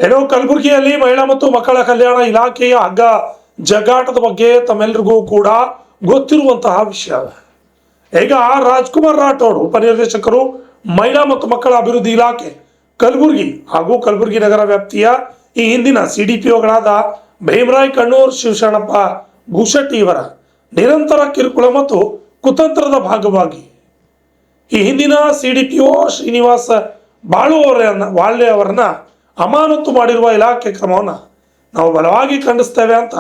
ಏನೋ ಕಲಬುರಗಿಯಲ್ಲಿ ಮಹಿಳಾ ಮತ್ತು ಮಕ್ಕಳ ಕಲ್ಯಾಣ ಇಲಾಖೆಯ ಹಗ್ಗ ಜಗ್ಗಾಟದ ಬಗ್ಗೆ ತಮ್ಮೆಲ್ಲರಿಗೂ ಕೂಡ ಗೊತ್ತಿರುವಂತಹ ವಿಷಯ. ಈಗ ರಾಜ್ಕುಮಾರ್ ರಾಠೋಡ್ ಉಪನಿರ್ದೇಶಕರು ಮಹಿಳಾ ಮತ್ತು ಮಕ್ಕಳ ಅಭಿವೃದ್ಧಿ ಇಲಾಖೆ ಕಲಬುರಗಿ ಹಾಗೂ ಕಲಬುರಗಿ ನಗರ ವ್ಯಾಪ್ತಿಯ ಈ ಹಿಂದಿನ ಸಿಡಿಪಿಒಗಳಾದ ಭೀಮರಾಯ್ ಕಣ್ಣೂರ್ ಶಿವಶರಣಪ್ಪ ಭೂಶೆಟ್ಟಿ ಇವರ ನಿರಂತರ ಕಿರುಕುಳ ಮತ್ತು ಕುತಂತ್ರದ ಭಾಗವಾಗಿ ಈ ಹಿಂದಿನ ಸಿಡಿಪಿಒ ಶ್ರೀನಿವಾಸ ವಾಳ್ಳೆ ಅವರನ್ನ ಅಮಾನತು ಮಾಡಿರುವ ಇಲಾಖೆ ಕ್ರಮವನ್ನು ನಾವು ಬಲವಾಗಿ ಖಂಡಿಸ್ತೇವೆ ಅಂತ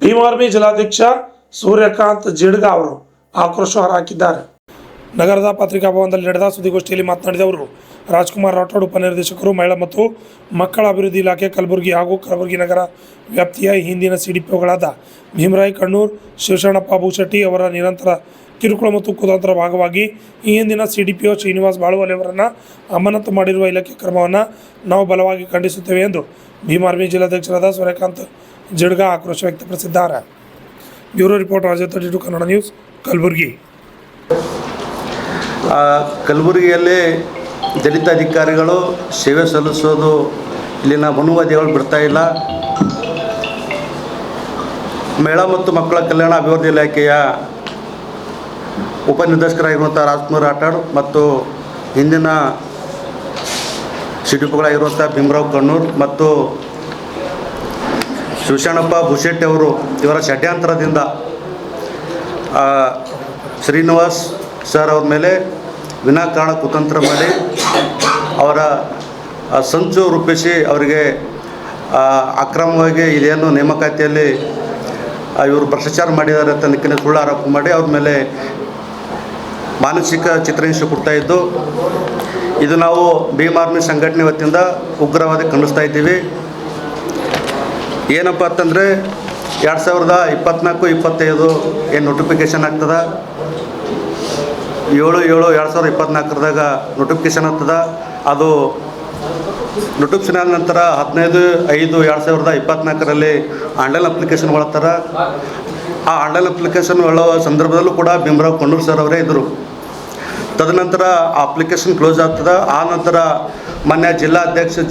ಭೀಮ್ ಆರ್ಮಿ ಜಿಲ್ಲಾಧ್ಯಕ್ಷ ಸೂರ್ಯಕಾಂತ್ ಜಿಡ್ಗ ಅವರು ಆಕ್ರೋಶ ಹೊರಹಾಕಿದ್ದಾರೆ. ನಗರದ ಪತ್ರಿಕಾ ಭವನದಲ್ಲಿ ನಡೆದ ಸುದ್ದಿಗೋಷ್ಠಿಯಲ್ಲಿ ಮಾತನಾಡಿದ ಅವರು, ರಾಜ್ಕುಮಾರ್ ರಾಠೋಡ್ ಉಪನಿರ್ದೇಶಕರು ಮಹಿಳಾ ಮತ್ತು ಮಕ್ಕಳ ಅಭಿವೃದ್ಧಿ ಇಲಾಖೆ ಕಲಬುರಗಿ ಹಾಗೂ ಕಲಬುರಗಿ ನಗರ ವ್ಯಾಪ್ತಿಯ ಹಿಂದಿನ ಸಿಡಿಪಿಒಗಳಾದ ಭೀಮರಾಯ್ ಕಣ್ಣೂರ್ ಶಿವಶರಣಪ್ಪ ಭೂಶೆಟ್ಟಿ ಅವರ ನಿರಂತರ ಕಿರುಕುಳ ಮತ್ತು ಕುತಂತ್ರ ಭಾಗವಾಗಿ ಈ ಹಿಂದಿನ ಸಿಡಿಪಿಒ ಶ್ರೀನಿವಾಸ್ ಬಾಳುವಲೆ ಅವರನ್ನು ಅಮಾನತು ಮಾಡಿರುವ ಇಲಾಖೆ ಕ್ರಮವನ್ನು ನಾವು ಬಲವಾಗಿ ಖಂಡಿಸುತ್ತೇವೆ ಎಂದು ಭೀಮ್ ಆರ್ಮಿ ಜಿಲ್ಲಾಧ್ಯಕ್ಷರಾದ ಸೂರ್ಯಕಾಂತ್ ಜಿಡ್ಗ ಆಕ್ರೋಶ ವ್ಯಕ್ತಪಡಿಸಿದ್ದಾರೆ. Bureau report ರಾಜ್ಯ32 Kannada news Kalaburagi. ಕಲಬುರಗಿಯಲ್ಲಿ ದಲಿತ ಅಧಿಕಾರಿಗಳು ಸೇವೆ ಸಲ್ಲಿಸೋದು ಇಲ್ಲಿನ ಮನುವಾದಿಗಳು ಬಿಡ್ತಾ ಇಲ್ಲ. ಮಹಿಳಾ ಮತ್ತು ಮಕ್ಕಳ ಕಲ್ಯಾಣ ಅಭಿವೃದ್ಧಿ ಇಲಾಖೆಯ ಉಪನಿರ್ದೇಶಕರಾಗಿರುವಂಥ ರಾಜ್ಕುಮಾರ್ ರಾಠೋಡ್ ಮತ್ತು ಹಿಂದಿನ ಸಿಡಿಪಿಗಳಾಗಿರುವಂಥ ಭೀಮರಾವ್ ಕಣ್ಣೂರ್ ಮತ್ತು ಶಿವಶರಣಪ್ಪ ಭೂಶೆಟ್ಟಿ ಅವರು ಇವರ ಷಡ್ಯಂತ್ರದಿಂದ ಶ್ರೀನಿವಾಸ್ ಸರ್ ಅವ್ರ ಮೇಲೆ ವಿನಾಕಾರಣ ಕುತಂತ್ರ ಮಾಡಿ ಅವರ ಸಂಚು ರೂಪಿಸಿ ಅವರಿಗೆ ಅಕ್ರಮವಾಗಿ ಇದೇನು ನೇಮಕಾತಿಯಲ್ಲಿ ಇವರು ಭ್ರಷ್ಟಾಚಾರ ಮಾಡಿದ್ದಾರೆ ಅಂತ ನಿಕ್ಕಿನ ಸುಳ್ಳು ಆರೋಪ ಮಾಡಿ ಅವ್ರ ಮೇಲೆ ಮಾನಸಿಕ ಚಿತ್ರಹಿಂಸೆ ಕೊಡ್ತಾಯಿದ್ದು. ಇದು ನಾವು ಭೀಮ್ ಆರ್ಮಿ ಸಂಘಟನೆ ವತಿಯಿಂದ ಉಗ್ರವಾದ ಖಂಡಿಸ್ತಾ ಇದ್ದೀವಿ. ಏನಪ್ಪ ಅಂತಂದರೆ 2024-25 ಏನು ನೋಟಿಫಿಕೇಷನ್ ಆಗ್ತದೆ, 7/7/2024 ನೋಟಿಫಿಕೇಷನ್ ಆಗ್ತದೆ. ಅದು ನೋಟಿಫಿಕೇಷನ್ ಆದ ನಂತರ 15/5/2024 ಆನ್ಲೈನ್ ಅಪ್ಲಿಕೇಶನ್ ಒಳತ್ತಾರೆ. ಆ ಆನ್ಲೈನ್ ಅಪ್ಲಿಕೇಶನ್ ಒಳ್ಳುವ ಸಂದರ್ಭದಲ್ಲೂ ಕೂಡ ಭೀಮರಾವ್ ಕಣ್ಣೂರ್ ಸರ್ ಅವರೇ ಇದ್ದರು. ತದನಂತರ ಆ ಅಪ್ಲಿಕೇಶನ್ ಕ್ಲೋಸ್ ಆಗ್ತದೆ. ಆ ನಂತರ ಮಾನ್ಯ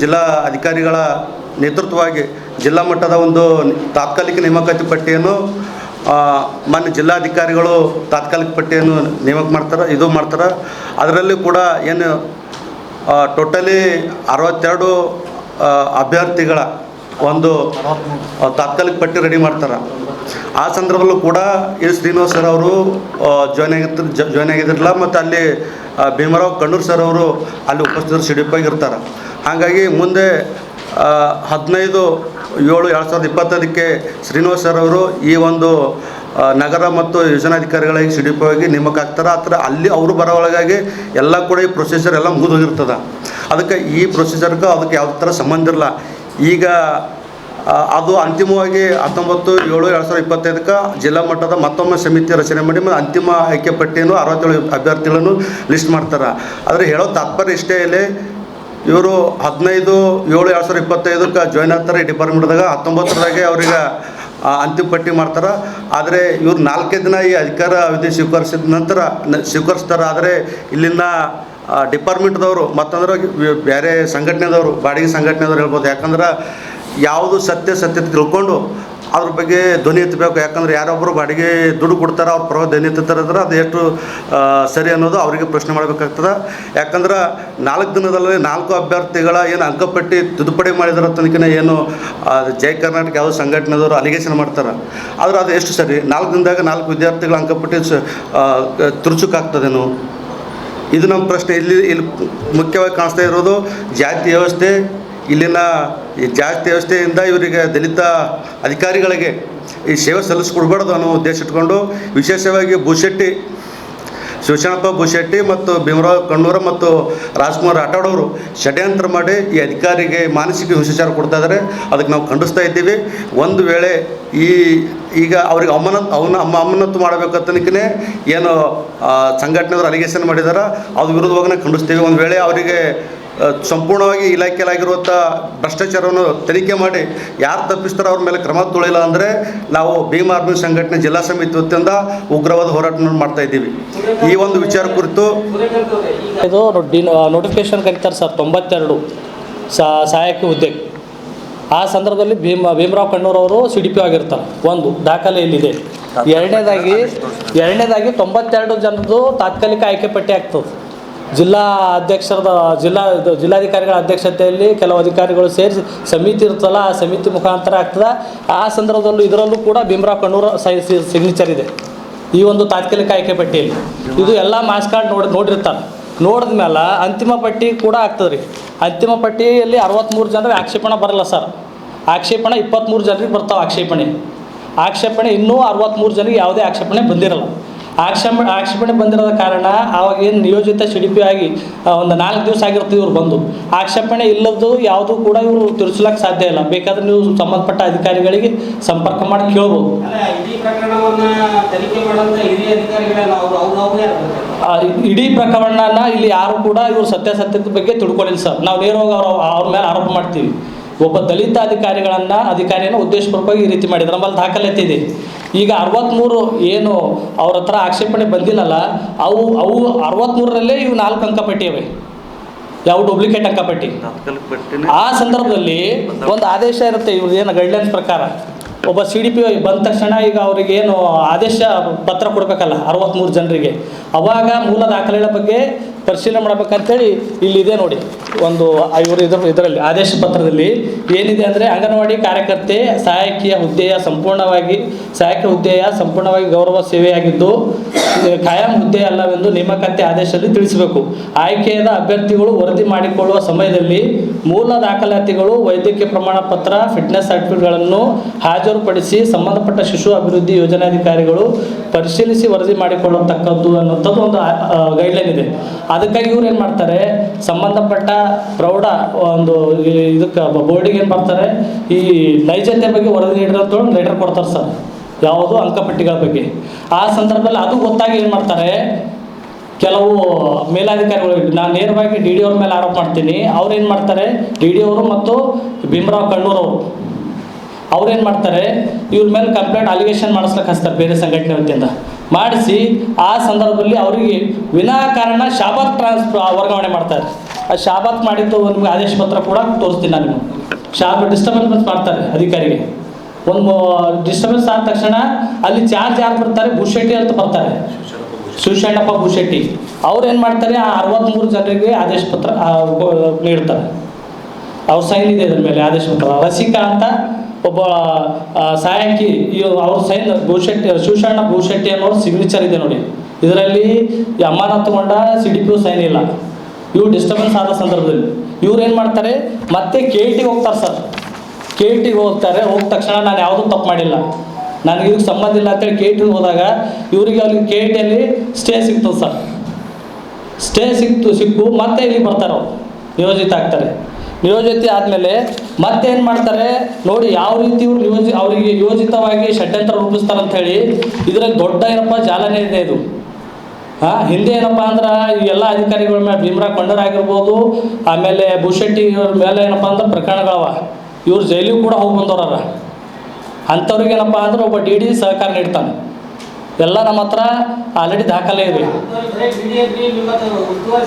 ಜಿಲ್ಲಾ ಅಧಿಕಾರಿಗಳ ನೇತೃತ್ವವಾಗಿ ಜಿಲ್ಲಾ ಮಟ್ಟದ ಒಂದು ತಾತ್ಕಾಲಿಕ ನೇಮಕಾತಿ ಪಟ್ಟಿಯನ್ನು ಮಾನ್ಯ ಜಿಲ್ಲಾಧಿಕಾರಿಗಳು ತಾತ್ಕಾಲಿಕ ಪಟ್ಟಿಯನ್ನು ನೇಮಕ ಮಾಡ್ತಾರೆ. ಅದರಲ್ಲಿ ಕೂಡ ಏನು ಟೋಟಲಿ 62 ಅಭ್ಯರ್ಥಿಗಳ ಒಂದು ತಾತ್ಕಾಲಿಕ ಪಟ್ಟಿ ರೆಡಿ ಮಾಡ್ತಾರೆ. ಆ ಸಂದರ್ಭದಲ್ಲೂ ಕೂಡ ಈ ಶ್ರೀನಿವಾಸ್ ಸರ್ ಅವರು ಜಾಯ್ನ್ ಆಗಿದ್ದಿರಲಿಲ್ಲ ಮತ್ತು ಅಲ್ಲಿ ಭೀಮರಾವ್ ಕಣ್ಣೂರ್ ಸರ್ ಅವರು ಅಲ್ಲಿ ಉಪಸ್ಥಿತರು ಸಿಡಿಪಿಯಾಗಿರ್ತಾರೆ. ಹಾಗಾಗಿ ಮುಂದೆ 15/7/2025 ಶ್ರೀನಿವಾಸ್ ಸರ್ ಅವರು ಈ ಒಂದು ನಗರ ಮತ್ತು ಯೋಜನಾಧಿಕಾರಿಗಳಾಗಿ ಸಿಡಿಪಿಯಾಗಿ ನೇಮಕ ಆಗ್ತಾರೆ. ಆ ಥರ ಅಲ್ಲಿ ಅವರು ಬರೋ ಒಳಗಾಗಿ ಎಲ್ಲ ಕೂಡ ಈ ಪ್ರೊಸೀಜರ್ ಎಲ್ಲ ಮುಗಿದೋಗಿರ್ತದೆ. ಅದಕ್ಕೆ ಈ ಪ್ರೊಸೀಜರ್ಗೆ ಅದಕ್ಕೆ ಯಾವುದೇ ಥರ ಸಂಬಂಧ ಇರಲ್ಲ. ಈಗ ಅದು ಅಂತಿಮವಾಗಿ 19/7/2025 ಜಿಲ್ಲಾ ಮಟ್ಟದ ಮತ್ತೊಮ್ಮೆ ಸಮಿತಿ ರಚನೆ ಮಾಡಿ ಅಂತಿಮ ಆಯ್ಕೆ ಪಟ್ಟಿಯನ್ನು 67 ಅಭ್ಯರ್ಥಿಗಳನ್ನು ಲಿಸ್ಟ್ ಮಾಡ್ತಾರೆ. ಆದರೆ ಹೇಳೋ ತಾತ್ಪರ್ಯ ಇಷ್ಟೇ ಇಲ್ಲಿ, ಇವರು 15/7/2025 ಜಾಯ್ನ್ ಆಗ್ತಾರೆ ಈ ಡಿಪಾರ್ಟ್ಮೆಂಟ್ದಾಗ. 19 ಅವ್ರಿಗೆ ಅಂತಿಮ ಪಟ್ಟಿ ಮಾಡ್ತಾರೆ. ಆದರೆ ಇವ್ರು 4 ದಿನ ಈ ಅಧಿಕಾರ ಅವಧಿ ಸ್ವೀಕರಿಸ್ತಾರೆ. ಆದರೆ ಇಲ್ಲಿನ ಡಿಪಾರ್ಟ್ಮೆಂಟ್ದವರು ಮತ್ತಂದ್ರೆ ಬೇರೆ ಸಂಘಟನೆದವರು, ಬಾಡಿಗೆ ಸಂಘಟನೆದವ್ರು ಹೇಳ್ಬೋದು. ಯಾಕಂದ್ರೆ ಯಾವುದು ಸತ್ಯತೆ ತಿಳ್ಕೊಂಡು ಅದ್ರ ಬಗ್ಗೆ ಧ್ವನಿ ಎತ್ತಬೇಕು. ಯಾಕಂದರೆ ಯಾರೊಬ್ಬರು ಬಾಡಿಗೆ ದುಡ್ಡು ಕೊಡ್ತಾರೆ, ಅವ್ರ ಪರವಾಗಿ ಧ್ವನಿ ಎತ್ತುತ್ತಾರೆ ಅಂದ್ರೆ ಅದು ಎಷ್ಟು ಸರಿ ಅನ್ನೋದು ಅವರಿಗೆ ಪ್ರಶ್ನೆ ಮಾಡಬೇಕಾಗ್ತದೆ. ಯಾಕಂದ್ರೆ 4 ದಿನದಲ್ಲಿ 4 ಅಭ್ಯರ್ಥಿಗಳ ಏನು ಅಂಕಪಟ್ಟಿ ತಿದ್ದುಪಡಿ ಮಾಡಿದಾರ ತನಕ ಏನು ಜೈ ಕರ್ನಾಟಕ ಯಾವುದೋ ಸಂಘಟನೆದವರು ಅಲಿಗೇಷನ್ ಮಾಡ್ತಾರೆ. ಆದರೆ ಅದು ಎಷ್ಟು ಸರಿ? 4 ದಿನದಾಗ 4 ವಿದ್ಯಾರ್ಥಿಗಳ ಅಂಕಪಟ್ಟಿ ತುರ್ಚುಕಾಗ್ತದೇನು? ಇದು ನಮ್ಮ ಪ್ರಶ್ನೆ. ಇಲ್ಲಿ ಮುಖ್ಯವಾಗಿ ಕಾಣಿಸ್ತಾ ಇರೋದು ಜಾತಿ ವ್ಯವಸ್ಥೆ. ಇಲ್ಲಿನ ಈ ಜಾತಿ ವ್ಯವಸ್ಥೆಯಿಂದ ಇವರಿಗೆ ದಲಿತ ಅಧಿಕಾರಿಗಳಿಗೆ ಈ ಸೇವೆ ಸಲ್ಲಿಸ್ಕೊಡ್ಬಾರ್ದು ಅನ್ನೋ ಉದ್ದೇಶ ಇಟ್ಕೊಂಡು ವಿಶೇಷವಾಗಿ ಶಿವಶರಣಪ್ಪ ಭೂಶೆಟ್ಟಿ ಮತ್ತು ಭೀಮರಾವ್ ಕಣ್ಣೂರ ಮತ್ತು ರಾಜ್ಕುಮಾರ್ ರಾಠೋಡ್ ಅವರು ಷಡ್ಯಂತ್ರ ಮಾಡಿ ಈ ಅಧಿಕಾರಿಗೆ ಮಾನಸಿಕ ಹಿಂಸಾಚಾರ ಕೊಡ್ತಾ ಇದ್ದಾರೆ. ಅದಕ್ಕೆ ನಾವು ಖಂಡಿಸ್ತಾ ಇದ್ದೀವಿ. ಒಂದು ವೇಳೆ ಈಗ ಅವ್ರಿಗೆ ಅಮಾನತು ಮಾಡಬೇಕಂತನಕ್ಕೇ ಏನು ಸಂಘಟನೆಯವರು ಅಲಿಗೇಷನ್ ಮಾಡಿದಾರೆ, ಅದು ವಿರುದ್ಧವಾಗಿ ಖಂಡಿಸ್ತೀವಿ. ಒಂದು ವೇಳೆ ಅವರಿಗೆ ಸಂಪೂರ್ಣವಾಗಿ ಇಲಾಖೆಯಲ್ಲಾಗಿರುವಂಥ ಭ್ರಷ್ಟಾಚಾರವನ್ನು ತನಿಖೆ ಮಾಡಿ ಯಾರು ತಪ್ಪಿಸ್ತಾರೋ ಅವ್ರ ಮೇಲೆ ಕ್ರಮ ತೊಳಿಲ್ಲ ಅಂದರೆ ನಾವು ಭೀಮ್ ಆರ್ಮಿ ಸಂಘಟನೆ ಜಿಲ್ಲಾ ಸಮಿತಿ ವತಿಯಿಂದ ಉಗ್ರವಾದ ಹೋರಾಟ ಮಾಡ್ತಾ ಇದ್ದೀವಿ. ಈ ಒಂದು ವಿಚಾರ ಕುರಿತು ಇದು ನೋಟಿಫಿಕೇಶನ್ ಕರೀತಾರೆ ಸರ್ 92 ಸಹಾಯಕ ಹುದ್ದೆ. ಆ ಸಂದರ್ಭದಲ್ಲಿ ಭೀಮರಾವ್ ಕಣ್ಣೂರವರು CDPO ಆಗಿರ್ತಾರೆ. ಒಂದು ದಾಖಲೆ ಇಲ್ಲಿದೆ. ಎರಡನೇದಾಗಿ 92 ಜನರದು ತಾತ್ಕಾಲಿಕ ಆಯ್ಕೆ ಪಟ್ಟಿ ಆಗ್ತದೆ. ಜಿಲ್ಲಾ ಅಧ್ಯಕ್ಷರದ ಜಿಲ್ಲಾಧಿಕಾರಿಗಳ ಅಧ್ಯಕ್ಷತೆಯಲ್ಲಿ ಕೆಲವು ಅಧಿಕಾರಿಗಳು ಸೇರಿಸಿ ಸಮಿತಿ ಇರ್ತಲ್ಲ, ಆ ಸಮಿತಿ ಮುಖಾಂತರ ಆಗ್ತದೆ. ಆ ಸಂದರ್ಭದಲ್ಲೂ ಇದರಲ್ಲೂ ಕೂಡ ಭೀಮರಾವ್ ಕಣ್ಣೂರ ಸಿಗ್ನೇಚರ್ ಇದೆ ಈ ಒಂದು ತಾತ್ಕಾಲಿಕ ಆಯ್ಕೆ ಪಟ್ಟಿಯಲ್ಲಿ. ಇದು ಎಲ್ಲ ಮಾಸ್ ಕಾರ್ಡ್ ನೋಡಿರ್ತಾರೆ. ನೋಡಿದ ಮೇಲೆ ಅಂತಿಮ ಪಟ್ಟಿ ಕೂಡ ಆಗ್ತದೆ ರೀ. ಅಂತಿಮ ಪಟ್ಟಿಯಲ್ಲಿ 63 ಜನರಿಗೆ ಆಕ್ಷೇಪಣೆ ಬರಲ್ಲ ಸರ್. ಆಕ್ಷೇಪಣೆ 23 ಜನರಿಗೆ ಬರ್ತಾವೆ. ಆಕ್ಷೇಪಣೆ ಇನ್ನೂ 63 ಜನರಿಗೆ ಯಾವುದೇ ಆಕ್ಷೇಪಣೆ ಬಂದಿರಲ್ಲ. ಆಕ್ಷೇಪಣೆ ಬಂದಿರೋದ ಕಾರಣ ಆವಾಗ ಏನು ನಿಯೋಜಿತ CDPO ಆಗಿ ಒಂದು 4 ದಿವಸ ಆಗಿರ್ತೀವಿ ಇವ್ರು ಬಂದು. ಆಕ್ಷೇಪಣೆ ಇಲ್ಲದ್ದು ಯಾವುದೂ ಕೂಡ ಇವರು ತಿಳಿಸ್ಲಿಕ್ಕೆ ಸಾಧ್ಯ ಇಲ್ಲ. ಬೇಕಾದ್ರೆ ನೀವು ಸಂಬಂಧಪಟ್ಟ ಅಧಿಕಾರಿಗಳಿಗೆ ಸಂಪರ್ಕ ಮಾಡಿ ಕೇಳ್ಬೋದು. ಇಡೀ ಪ್ರಕರಣನ ಇಲ್ಲಿ ಯಾರು ಕೂಡ ಇವರು ಸತ್ಯಾಸತ್ಯತೆ ಬಗ್ಗೆ ತಿಳ್ಕೊಳ್ಳಿಲ್ಲ ಸರ್. ನಾವು ನೇರವಾಗಿ ಅವ್ರ ಮೇಲೆ ಆರೋಪ ಮಾಡ್ತೀವಿ. ಒಬ್ಬ ದಲಿತ ಅಧಿಕಾರಿಯನ್ನು ಉದ್ದೇಶಪೂರ್ವಕವಾಗಿ ಈ ರೀತಿ ಮಾಡಿದ್ರು. ನಮ್ಮಲ್ಲಿ ದಾಖಲಾತಿ ಇದೆ. ಈಗ 63 ಏನು ಅವ್ರ ಹತ್ರ ಆಕ್ಷೇಪಣೆ ಬಂದಿಲ್ಲಲ್ಲ, ಅವು 63ರಲ್ಲೇ ಇವು 4 ಅಂಕಪಟ್ಟಿ ಅವೆ, ಯಾವ ಡೂಪ್ಲಿಕೇಟ್ ಅಂಕಪಟ್ಟಿ. ಆ ಸಂದರ್ಭದಲ್ಲಿ ಒಂದು ಆದೇಶ ಇರುತ್ತೆ ಇವ್ರದ್ದು ಏನು ಗೈಡ್ಲೈನ್ಸ್ ಪ್ರಕಾರ. ಒಬ್ಬ CDPO ಬಂದ ತಕ್ಷಣ ಈಗ ಅವ್ರಿಗೆ ಏನು ಆದೇಶ ಪತ್ರ ಕೊಡಬೇಕಲ್ಲ 63 ಜನರಿಗೆ, ಅವಾಗ ಮೂಲ ದಾಖಲೆಗಳ ಬಗ್ಗೆ ಪರಿಶೀಲನೆ ಮಾಡಬೇಕಂತೇಳಿ ಇಲ್ಲಿದೆ ನೋಡಿ. ಒಂದು ಇವರು ಇದರಲ್ಲಿ ಆದೇಶ ಪತ್ರದಲ್ಲಿ ಏನಿದೆ ಅಂದರೆ, ಅಂಗನವಾಡಿ ಕಾರ್ಯಕರ್ತೆ ಸಹಾಯಕಿಯ ಹುದ್ದೆಯ ಸಂಪೂರ್ಣವಾಗಿ ಗೌರವ ಸೇವೆಯಾಗಿದ್ದು ಖಾಯಂ ಹುದ್ದೆ ಅಲ್ಲವೆಂದು ನೇಮಕಾತಿ ಆದೇಶದಲ್ಲಿ ತಿಳಿಸಬೇಕು. ಆಯ್ಕೆಯಾದ ಅಭ್ಯರ್ಥಿಗಳು ವರದಿ ಮಾಡಿಕೊಳ್ಳುವ ಸಮಯದಲ್ಲಿ ಮೂಲ ದಾಖಲಾತಿಗಳು, ವೈದ್ಯಕೀಯ ಪ್ರಮಾಣ ಪತ್ರ, ಫಿಟ್ನೆಸ್ ಸರ್ಟಿಫಿಕೇಟ್ಗಳನ್ನು ಹಾಜರುಪಡಿಸಿ ಸಂಬಂಧಪಟ್ಟ ಶಿಶು ಅಭಿವೃದ್ಧಿ ಯೋಜನಾಧಿಕಾರಿಗಳು ಪರಿಶೀಲಿಸಿ ವರದಿ ಮಾಡಿಕೊಳ್ಳತಕ್ಕದ್ದು ಅನ್ನೋಂಥದ್ದು ಒಂದು ಗೈಡ್ಲೈನ್ ಇದೆ. ಅದಕ್ಕಾಗಿ ಇವ್ರು ಏನು ಮಾಡ್ತಾರೆ, ಸಂಬಂಧಪಟ್ಟ ಪ್ರೌಢ ಒಂದು ಇದಕ್ಕೆ ಬೋರ್ಡಿಗೆ ಏನು ಮಾಡ್ತಾರೆ, ಈ ನೈಜತೆ ಬಗ್ಗೆ ವರದಿ ನೀಡಿರೋ ಲೆಟರ್ ಕೊಡ್ತಾರೆ ಸರ್, ಯಾವುದು ಅಂಕಪಟ್ಟಿಗಳ ಬಗ್ಗೆ. ಆ ಸಂದರ್ಭದಲ್ಲಿ ಅದು ಗೊತ್ತಾಗಿ ಏನು ಮಾಡ್ತಾರೆ, ಕೆಲವು ಮೇಲಾಧಿಕಾರಿಗಳು, ನಾನು ನೇರವಾಗಿ DDO ಅವ್ರ ಮೇಲೆ ಆರೋಪ ಮಾಡ್ತೀನಿ. ಅವ್ರು ಏನು ಮಾಡ್ತಾರೆ, DDO ಅವರು ಮತ್ತು ಭೀಮರಾವ್ ಕಣ್ಣೂರವರು ಅವ್ರೇನು ಮಾಡ್ತಾರೆ, ಇವ್ರ ಮೇಲೆ ಕಂಪ್ಲೇಂಟ್ ಅಲಿಗೇಷನ್ ಮಾಡಿಸ್ಲಿಕ್ಕೆ ಹಚ್ತಾರೆ ಬೇರೆ ಸಂಘಟನೆ ವತಿಯಿಂದ ಮಾಡಿಸಿ. ಆ ಸಂದರ್ಭದಲ್ಲಿ ಅವರಿಗೆ ವಿನಾಕಾರಣ ಶಾಬಾತ್ ವರ್ಗಾವಣೆ ಮಾಡ್ತಾರೆ. ಆ ಶಾಬಾತ್ ಮಾಡಿದ್ದು ನಿಮ್ಗೆ ಆದೇಶ ಪತ್ರ ಕೂಡ ತೋರಿಸ್ತೀನಿ ನಾನು ನಿಮಗೆ. ಡಿಸ್ಟರ್ಬೆನ್ಸ್ ಮಾಡ್ತಾರೆ ಅಧಿಕಾರಿಗೆ. ಒಂದು ಡಿಸ್ಟರ್ಬೆನ್ಸ್ ಆದ ತಕ್ಷಣ ಅಲ್ಲಿ ಚಾರ್ಜ್ ಯಾರು ಬರ್ತಾರೆ, ಭೂಶೆಟ್ಟಿ ಅಂತ ಬರ್ತಾರೆ, ಶಿವಶರಣಪ್ಪ ಭೂಶೆಟ್ಟಿ. ಅವ್ರು ಏನು ಮಾಡ್ತಾರೆ, ಆ 63 ಜನರಿಗೆ ಆದೇಶ ಪತ್ರ ನೀಡ್ತಾರೆ. ಅವ್ರ ಸೈನ್ ಇದೆ ಇದ್ರ ಮೇಲೆ ಆದೇಶ ಪತ್ರ. ರಸಿಕಾ ಅಂತ ಒಬ್ಬ ಸಹಾಯಕಿ, ಅವ್ರ ಸೈನ್ ಶಿವಶರಣ ಭೂಶೆಟ್ಟಿ ಅನ್ನೋರು ಸಿಗ್ನೇಚರ್ ಇದೆ ನೋಡಿ. ಇದರಲ್ಲಿ ಅಮಾನತುಗೊಂಡ CDPO ಸೈನ್ ಇಲ್ಲ. ಇವ್ರು ಡಿಸ್ಟರ್ಬೆನ್ಸ್ ಆದ ಸಂದರ್ಭದಲ್ಲಿ ಇವ್ರು ಏನು ಮಾಡ್ತಾರೆ, ಮತ್ತೆ KETಗೆ ಹೋಗ್ತಾರೆ ಸರ್. KETಗೆ ಹೋದ ತಕ್ಷಣ ನಾನು ಯಾವುದೂ ತಪ್ಪು ಮಾಡಿಲ್ಲ, ನನಗೆ ಇದಕ್ಕೆ ಸಂಬಂಧ ಇಲ್ಲ ಅಂತೇಳಿ KETಗೆ ಹೋದಾಗ ಇವರಿಗೆ ಅಲ್ಲಿ KETಯಲ್ಲಿ ಸ್ಟೇ ಸಿಗ್ತದೆ ಸರ್. ಸ್ಟೇ ಸಿಕ್ಕು ಮತ್ತೆ ಇಲ್ಲಿ ಬರ್ತಾರೆ, ಅವ್ರು ನಿಯೋಜಿತ ಆಗ್ತಾರೆ. ನಿಯೋಜಿತ ಆದಮೇಲೆ ಮತ್ತೇನು ಮಾಡ್ತಾರೆ ನೋಡಿ, ಯಾವ ರೀತಿ ಇವ್ರು ಅವರಿಗೆ ಯೋಜಿತವಾಗಿ ಷಡ್ಯಂತ್ರ ರೂಪಿಸ್ತಾರೆ ಅಂಥೇಳಿ ಇದರಲ್ಲಿ ದೊಡ್ಡ ಏನಪ್ಪ ಜಾಲನೆ ಇದೆ ಇದು. ಹಿಂದೆ ಏನಪ್ಪ ಅಂದ್ರೆ ಈ ಎಲ್ಲ ಅಧಿಕಾರಿಗಳ ಮೇಲೆ ಭೀಮರಾವ್ ಕಣ್ಣೂರ್ ಆಗಿರ್ಬೋದು, ಆಮೇಲೆ ಭೂಶೆಟ್ಟಿ ಇವ್ರ ಮೇಲೆ ಏನಪ್ಪ ಅಂದ್ರೆ ಪ್ರಕರಣಗಳವ. ಇವ್ರು ಜೈಲಿಗೆ ಕೂಡ ಹೋಗಿ ಬಂದವ್ರ. ಅಂಥವ್ರಿಗೆ ಏನಪ್ಪ ಅಂದ್ರೆ ಒಬ್ಬ DD ಸಹಕಾರ ನೀಡ್ತಾನೆ. ಎಲ್ಲ ನಮ್ಮ ಹತ್ರ ಆಲ್ರೆಡಿ ದಾಖಲೆ ಇದೆ.